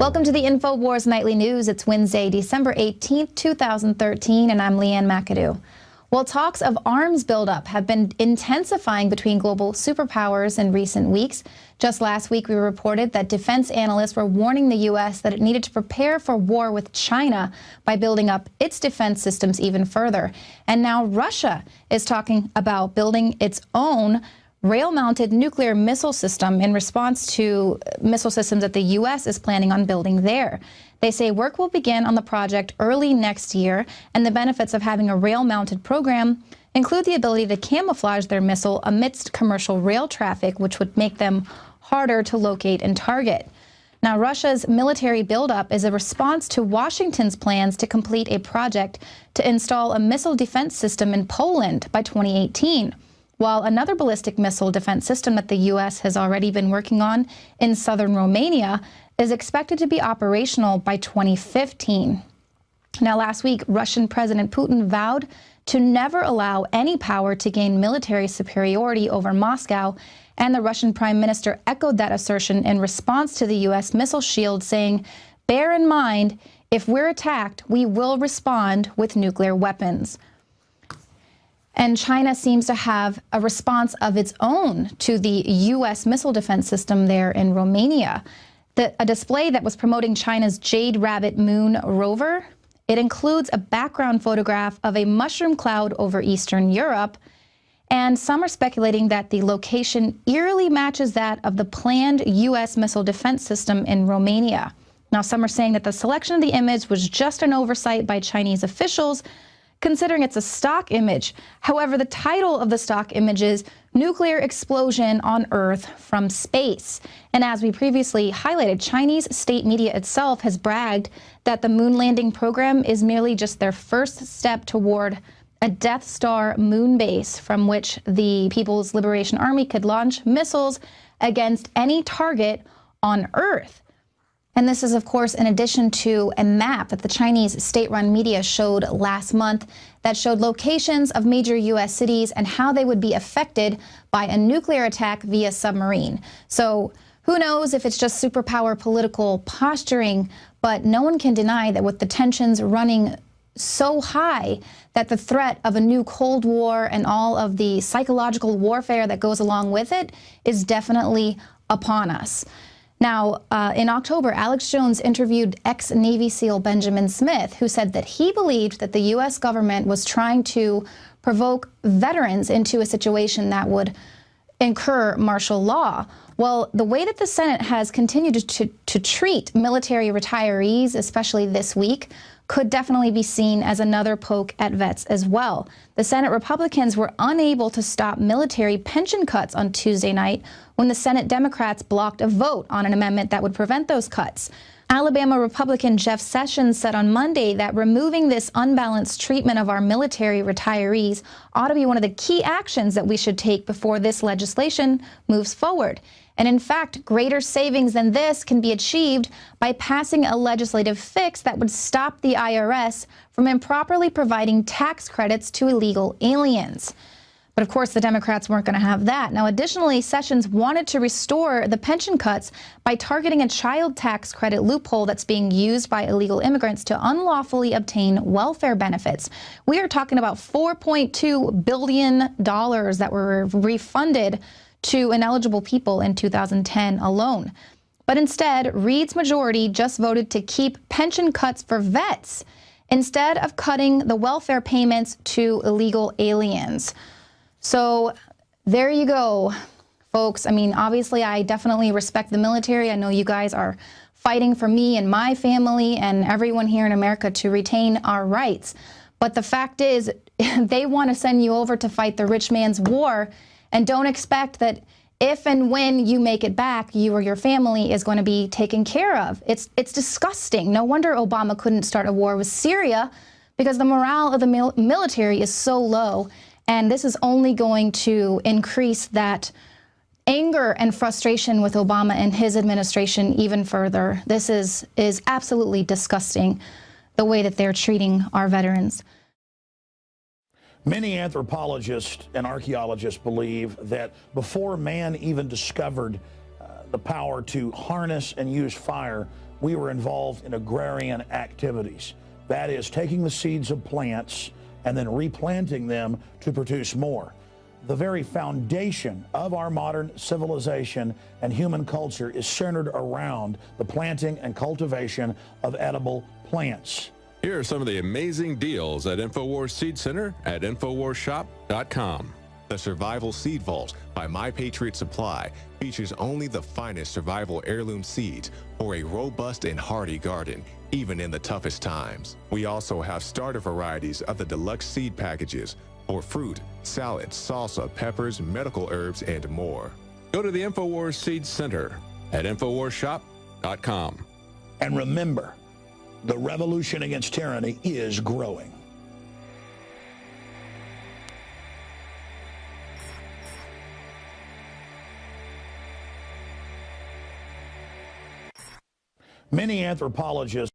Welcome to the Infowars Nightly News. It's Wednesday, December 18th, 2013, and I'm Leanne McAdoo. Well, talks of arms buildup have been intensifying between global superpowers in recent weeks. Just last week, we reported that defense analysts were warning the U.S. that it needed to prepare for war with China by building up its defense systems even further. And now Russia is talking about building its own rail-mounted nuclear missile system in response to missile systems that the U.S. is planning on building there. They say work will begin on the project early next year, and the benefits of having a rail-mounted program include the ability to camouflage their missile amidst commercial rail traffic, which would make them harder to locate and target. Now, Russia's military buildup is a response to Washington's plans to complete a project to install a missile defense system in Poland by 2018. While another ballistic missile defense system that the U.S. has already been working on in southern Romania is expected to be operational by 2015. Now, last week, Russian President Putin vowed to never allow any power to gain military superiority over Moscow, and the Russian Prime Minister echoed that assertion in response to the U.S. missile shield, saying, "Bear in mind, if we're attacked, we will respond with nuclear weapons." And China seems to have a response of its own to the U.S. missile defense system there in Romania. A display that was promoting China's Jade Rabbit Moon rover. It includes a background photograph of a mushroom cloud over Eastern Europe. And some are speculating that the location eerily matches that of the planned U.S. missile defense system in Romania. Now, some are saying that the selection of the image was just an oversight by Chinese officials, considering it's a stock image. However, the title of the stock image is Nuclear Explosion on Earth from Space. And as we previously highlighted, Chinese state media itself has bragged that the moon landing program is merely just their first step toward a Death Star moon base from which the People's Liberation Army could launch missiles against any target on Earth. And this is, of course, in addition to a map that the Chinese state-run media showed last month that showed locations of major U.S. cities and how they would be affected by a nuclear attack via submarine. So who knows if it's just superpower political posturing, but no one can deny that with the tensions running so high, that the threat of a new Cold War and all of the psychological warfare that goes along with it is definitely upon us. Now, in October, Alex Jones interviewed ex-Navy SEAL Benjamin Smith, who said that he believed that the U.S. government was trying to provoke veterans into a situation that would incur martial law. Well, the way that the Senate has continued to treat military retirees, especially this week, could definitely be seen as another poke at vets as well. The Senate Republicans were unable to stop military pension cuts on Tuesday night when the Senate Democrats blocked a vote on an amendment that would prevent those cuts. Alabama Republican Jeff Sessions said on Monday that removing this unbalanced treatment of our military retirees ought to be one of the key actions that we should take before this legislation moves forward. And in fact, greater savings than this can be achieved by passing a legislative fix that would stop the IRS from improperly providing tax credits to illegal aliens. But of course, the Democrats weren't going to have that. Now, additionally, Sessions wanted to restore the pension cuts by targeting a child tax credit loophole that's being used by illegal immigrants to unlawfully obtain welfare benefits. We are talking about $4.2 billion that were refunded to ineligible people in 2010 alone. But instead, Reid's majority just voted to keep pension cuts for vets instead of cutting the welfare payments to illegal aliens. So there you go, folks. I mean, obviously, I definitely respect the military. I know you guys are fighting for me and my family and everyone here in America to retain our rights. But the fact is, they want to send you over to fight the rich man's war, and don't expect that if and when you make it back, you or your family is going to be taken care of. It's disgusting. No wonder Obama couldn't start a war with Syria, because the morale of the military is so low. And this is only going to increase that anger and frustration with Obama and his administration even further. This is absolutely disgusting, the way that they're treating our veterans. Many anthropologists and archaeologists believe that before man even discovered the power to harness and use fire, we were involved in agrarian activities. That is, taking the seeds of plants and then replanting them to produce more. The very foundation of our modern civilization and human culture is centered around the planting and cultivation of edible plants. Here are some of the amazing deals at Infowars Seed Center at InfowarsShop.com. The Survival Seed Vault by My Patriot Supply features only the finest survival heirloom seeds for a robust and hardy garden, even in the toughest times. We also have starter varieties of the deluxe seed packages for fruit, salads, salsa, peppers, medical herbs, and more. Go to the Infowars Seed Center at InfowarsShop.com. And remember, the revolution against tyranny is growing. Many anthropologists